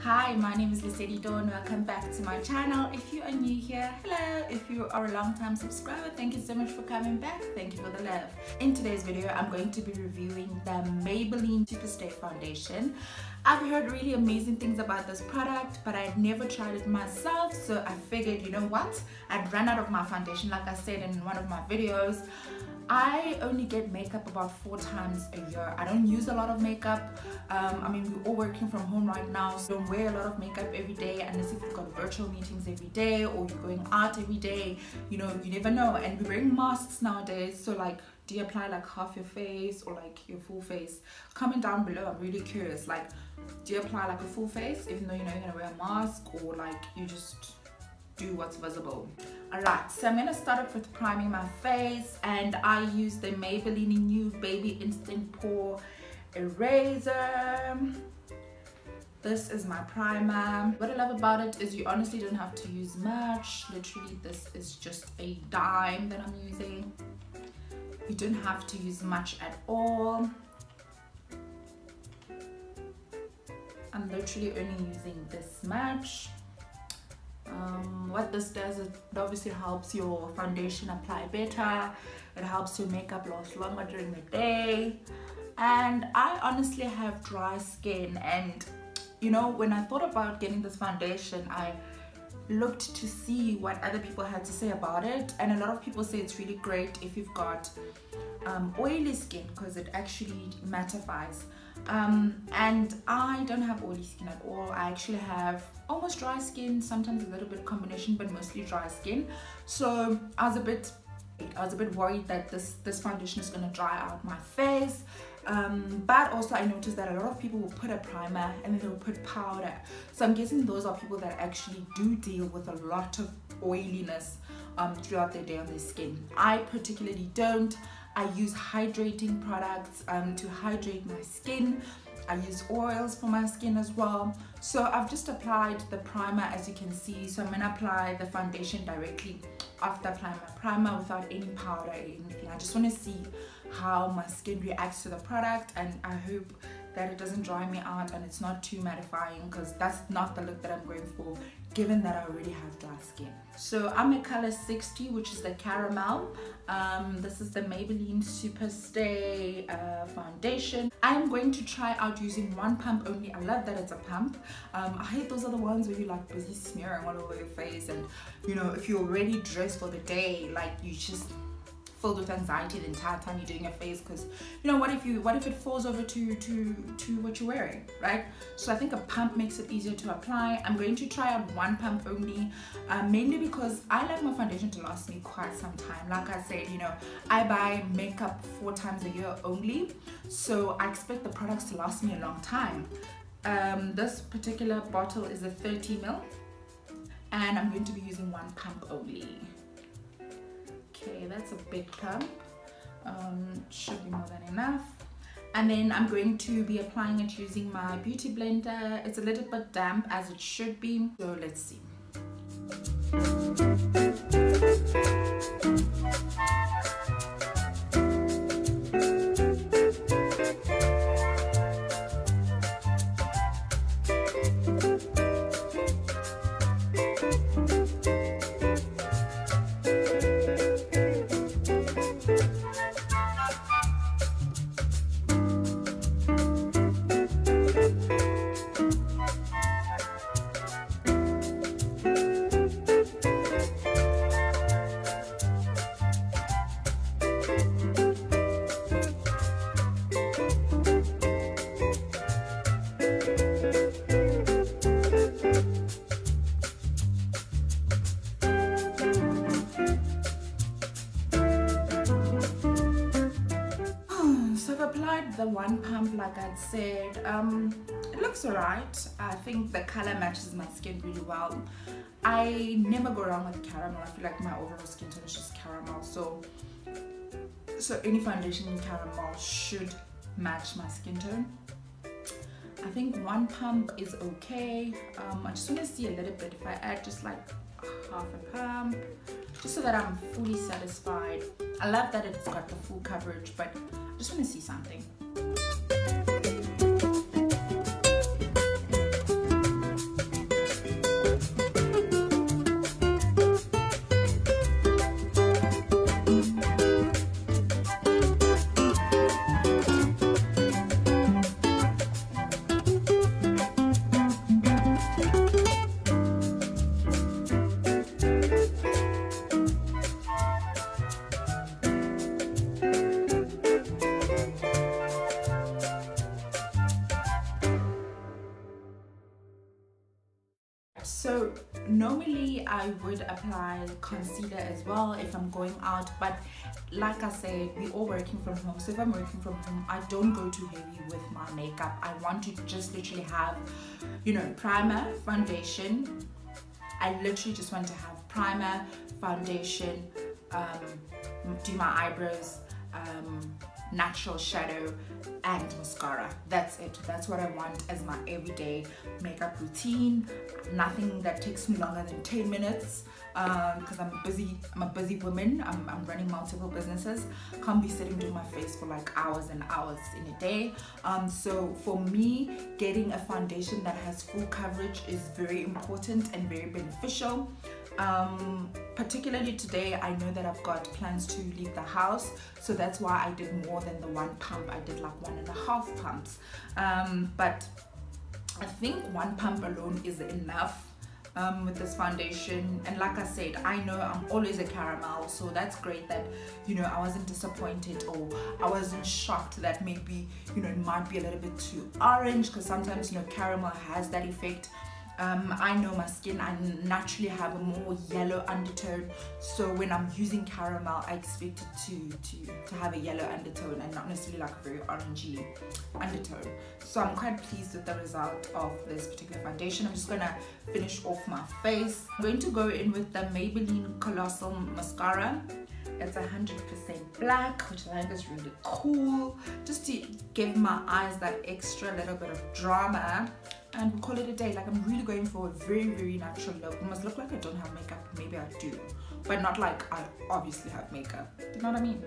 Hi, my name is Lesedi and welcome back to my channel. If you are new here, hello. If you are a long-time subscriber, thank you so much for coming back. Thank you for the love. In today's video, I'm going to be reviewing the Maybelline Super Stay foundation. I've heard really amazing things about this product, but I'd never tried it myself, so I figured, you know what, I'd run out of my foundation. Like I said in one of my videos, I only get makeup about 4 times a year. I don't use a lot of makeup. I mean, we're all working from home right now, so don't wear a lot of makeup every day unless if you've got virtual meetings every day or you're going out every day. You know, you never know. And we're wearing masks nowadays, so like, do you apply like half your face or like your full face? Comment down below. I'm really curious. Like, do you apply like a full face even though you know you're gonna wear a mask, or like you just do what's visible? Alright, so I'm gonna start off with priming my face, and I use the Maybelline New Baby Instant Pore Eraser. This is my primer. What I love about it is you honestly don't have to use much. Literally, this is just a dime that I'm using. You don't have to use much at all. I'm literally only using this much. What this does, it obviously helps your foundation apply better. It helps your makeup last longer during the day. And I honestly have dry skin, and you know, when I thought about getting this foundation, I looked to see what other people had to say about it, and a lot of people say it's really great if you've got oily skin, because it actually mattifies. And I don't have oily skin at all. I actually have almost dry skin, sometimes a little bit combination, but mostly dry skin. So I was a bit worried that this foundation is going to dry out my face. But also I noticed that a lot of people will put a primer and then they'll put powder. So I'm guessing those are people that actually do deal with a lot of oiliness throughout their day on their skin. I particularly don't. I use hydrating products to hydrate my skin. I use oils for my skin as well. So I've just applied the primer, as you can see. So I'm going to apply the foundation directly after applying my primer without any powder or anything. I just want to see how my skin reacts to the product, and I hope that it doesn't dry me out and it's not too mattifying, because that's not the look that I'm going for, given that I already have dry skin. So I'm a color 60, which is the caramel. This is the Maybelline Super Stay foundation. I'm going to try out using one pump only. I love that it's a pump. I hate those are the ones where you're like busy smearing all over your face, and you know, if you're already dressed for the day, like you just filled with anxiety the entire time you're doing your face, because you know, what if it falls over to what you're wearing, right? So I think a pump makes it easier to apply. I'm going to try out one pump only, mainly because I like my foundation to last me quite some time. Like I said, you know, I buy makeup 4 times a year only, so I expect the products to last me a long time. This particular bottle is a 30 ml, and I'm going to be using one pump only. Okay, that's a big pump. Should be more than enough. And then I'm going to be applying it using my beauty blender. It's a little bit damp, as it should be. So let's see. The one pump, like I'd said, it looks alright. I think the color matches my skin really well. I never go wrong with caramel. I feel like my overall skin tone is just caramel, so any foundation in caramel should match my skin tone. I think one pump is okay. I just want to see a little bit if I add just like half a pump, just so that I'm fully satisfied. I love that it's got the full coverage, but I just want to see something. So normally I would apply concealer as well if I'm going out, but like I said, we're all working from home. So if I'm working from home, I don't go too heavy with my makeup. I want to just literally have, you know, primer, foundation. I literally just want to have primer, foundation, do my eyebrows, natural shadow, and mascara. That's it. That's what I want as my everyday makeup routine. Nothing that takes me longer than 10 minutes because I'm a busy woman. I'm running multiple businesses. Can't be sitting doing my face for like hours and hours in a day. So for me, getting a foundation that has full coverage is very important and very beneficial. Particularly today, I know that I've got plans to leave the house, so that's why I did more than the 1 pump. I did like 1.5 pumps, but I think 1 pump alone is enough with this foundation. And like I said, I know I'm always a caramel, so that's great that, you know, I wasn't disappointed or I wasn't shocked that maybe, you know, it might be a little bit too orange, because sometimes, you know, caramel has that effect. I know my skin, I naturally have a more yellow undertone, so when I'm using caramel, I expect it to have a yellow undertone and not necessarily like a very orangey undertone. So I'm quite pleased with the result of this particular foundation. I'm just gonna finish off my face. I'm going to go in with the Maybelline Colossal Mascara. It's 100% black, which I think is really cool, just to give my eyes that extra little bit of drama, and we'll call it a day. Like, I'm really going for a very, very natural look. It must look like I don't have makeup. Maybe I do, but not like I obviously have makeup. You know what I mean?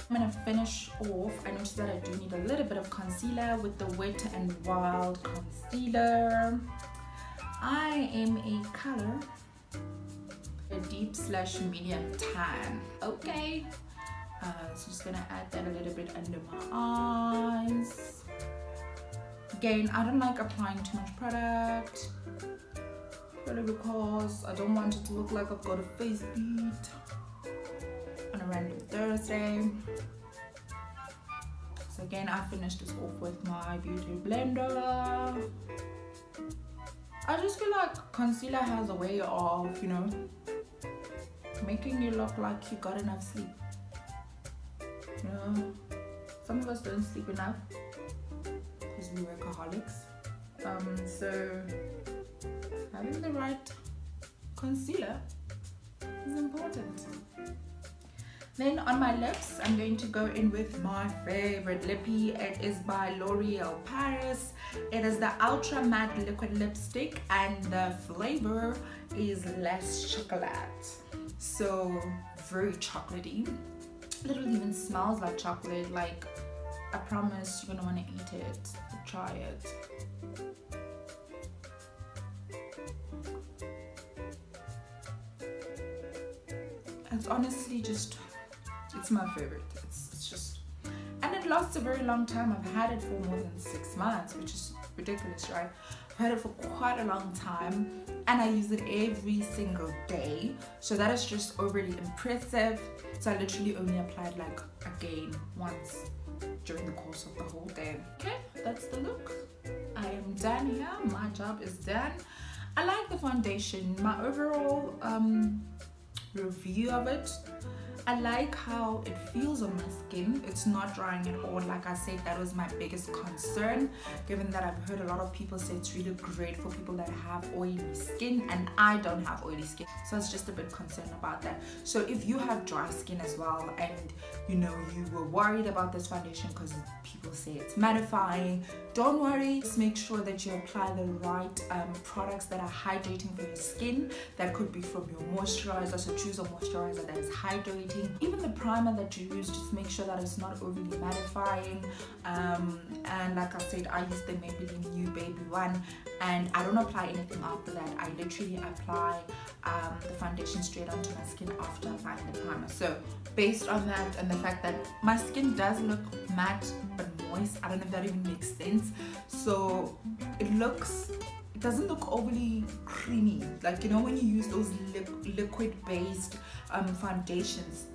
I'm gonna finish off. I noticed that I do need a little bit of concealer with the Wet n Wild concealer. I am a color, a deep/medium tan. Okay, so just gonna add that a little bit under my eyes. Again, I don't like applying too much product, really, because I don't want it to look like I've got a face beat on a random Thursday. So again, I finished this off with my beauty blender. I just feel like concealer has a way of, you know, making you look like you got enough sleep. You know, some of us don't sleep enough because we workaholics. So having the right concealer is important. Then on my lips, I'm going to go in with my favorite lippy. It is by L'Oreal Paris. It is the Ultra Matte Liquid Lipstick and the flavor is Les Chocolat. So very chocolatey. Literally even smells like chocolate. Like, I promise you're gonna want to eat it. Try it. It's honestly just, it's my favorite. It's just, and it lasts a very long time. I've had it for more than 6 months, which is ridiculous, right? I've had it for quite a long time and I use it every single day. So that is just overly impressive. So I literally only applied like again once during the course of the whole day. Okay, that's the look. I am done here. My job is done. I like the foundation. My overall review of it, I like how it feels on my skin. It's not drying at all. Like I said, that was my biggest concern, given that I've heard a lot of people say it's really great for people that have oily skin, and I don't have oily skin, so I was just a bit concerned about that. So if you have dry skin as well, and you know you were worried about this foundation because people say it's mattifying, don't worry. Just make sure that you apply the right products that are hydrating for your skin. That could be from your moisturizer, so choose a moisturizer that is hydrating. Even the primer that you use, just make sure that it's not overly mattifying. And like I said, I use the Maybelline New Baby one, and I don't apply anything after that. I literally apply the foundation straight onto my skin after applying the primer. So based on that and the fact that my skin does look matte but moist, I don't know if that even makes sense. So it doesn't look overly creamy. Like, you know, when you use those liquid based foundations,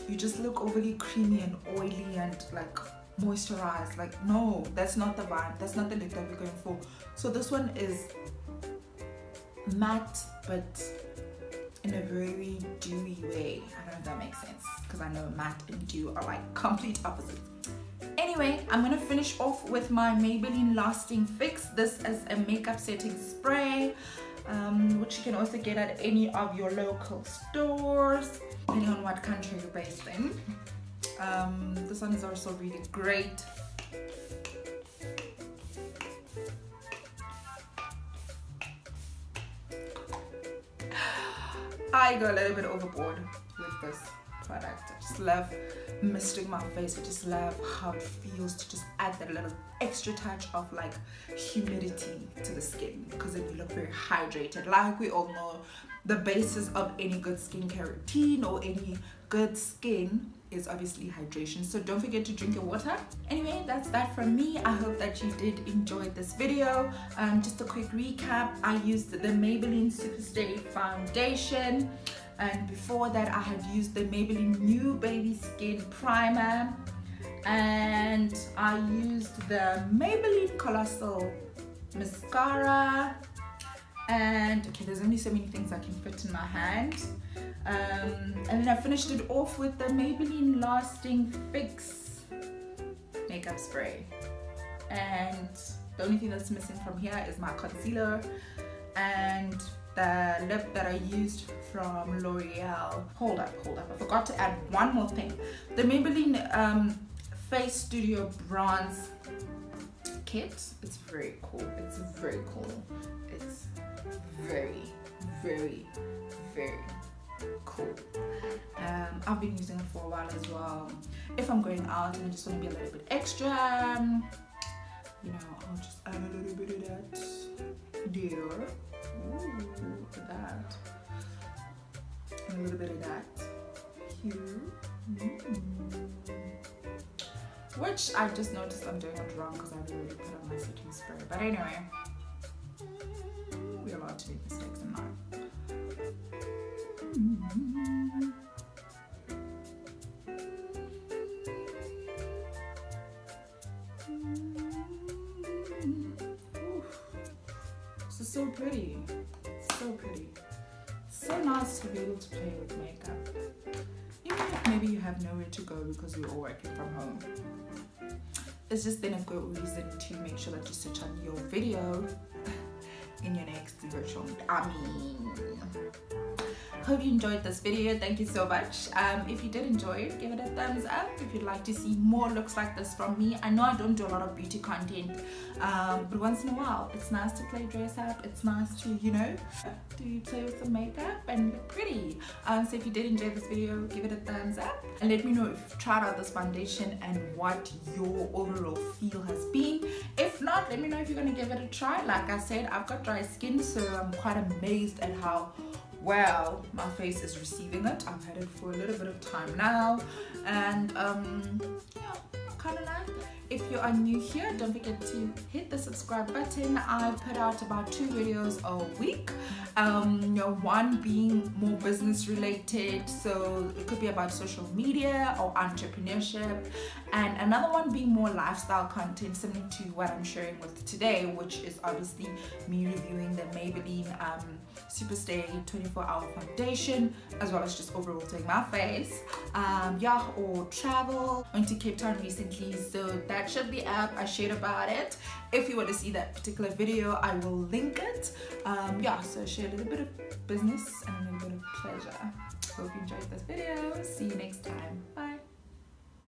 you just look overly creamy and oily and like moisturized. Like, no, that's not the vibe. That's not the look that we're going for. So this one is matte but in a very dewy way. I don't know if that makes sense, because I know matte and dew are like complete opposites. Anyway, I'm gonna finish off with my Maybelline Lasting Fix. This is a makeup setting spray, which you can also get at any of your local stores, depending on what country you're based in. This one is also really great. I go a little bit overboard with this product. I just love misting my face. I just love how it feels to just add that little extra touch of like humidity to the skin, because then you look very hydrated. Like we all know, the basis of any good skincare routine or any good skin is obviously hydration. So don't forget to drink your water. Anyway, that's that from me. I hope that you did enjoy this video. Just a quick recap. I used the Maybelline Super Stay foundation, and before that I had used the Maybelline New Baby Skin primer, and I used the Maybelline Colossal mascara. And okay, there's only so many things I can fit in my hand. And then I finished it off with the Maybelline Lasting Fix makeup spray. And the only thing that's missing from here is my concealer and the lip that I used from L'Oreal. Hold up, I forgot to add one more thing. The Maybelline Face Studio Bronze kit. It's very cool. It's very cool. It's very, very, very cool. I've been using it for a while as well. If I'm going out and I just want to be a little bit extra, you know, I'll just add a little bit of that there. Ooh, look at that. And a little bit of that here. Which I just noticed I'm doing it wrong because I've already put on my setting spray. But anyway, we're allowed to make mistakes in life. This is so pretty. So pretty. So nice to be able to play with makeup. Even if maybe you have nowhere to go because you're all working from home. It's just then a good reason to make sure that you switch on your video in your next virtual Hope you enjoyed this video. Thank you so much. If you did enjoy it, give it a thumbs up. If you'd like to see more looks like this from me, I know I don't do a lot of beauty content, but once in a while it's nice to play dress up. It's nice to, you know, to play with some makeup and look pretty. So if you did enjoy this video, give it a thumbs up and let me know if you've tried out this foundation and what your overall feel has been. If not, let me know if you're gonna give it a try. Like I said, I've got dry skin, so I'm quite amazed at how well my face is receiving it. I've had it for a little bit of time now, and yeah, kind of like it. If you are new here, don't forget to hit the subscribe button. I put out about 2 videos a week, one being more business related, so it could be about social media or entrepreneurship, and another one being more lifestyle content, similar to what I'm sharing with today, which is obviously me reviewing the Maybelline Super Stay 24-hour foundation, as well as just overall doing my face, yeah, or travel. Went to Cape Town recently, so that should be up. I shared about it. If you want to see that particular video, I will link it. Yeah, so share a little bit of business and a little bit of pleasure. Hope you enjoyed this video. See you next time. Bye.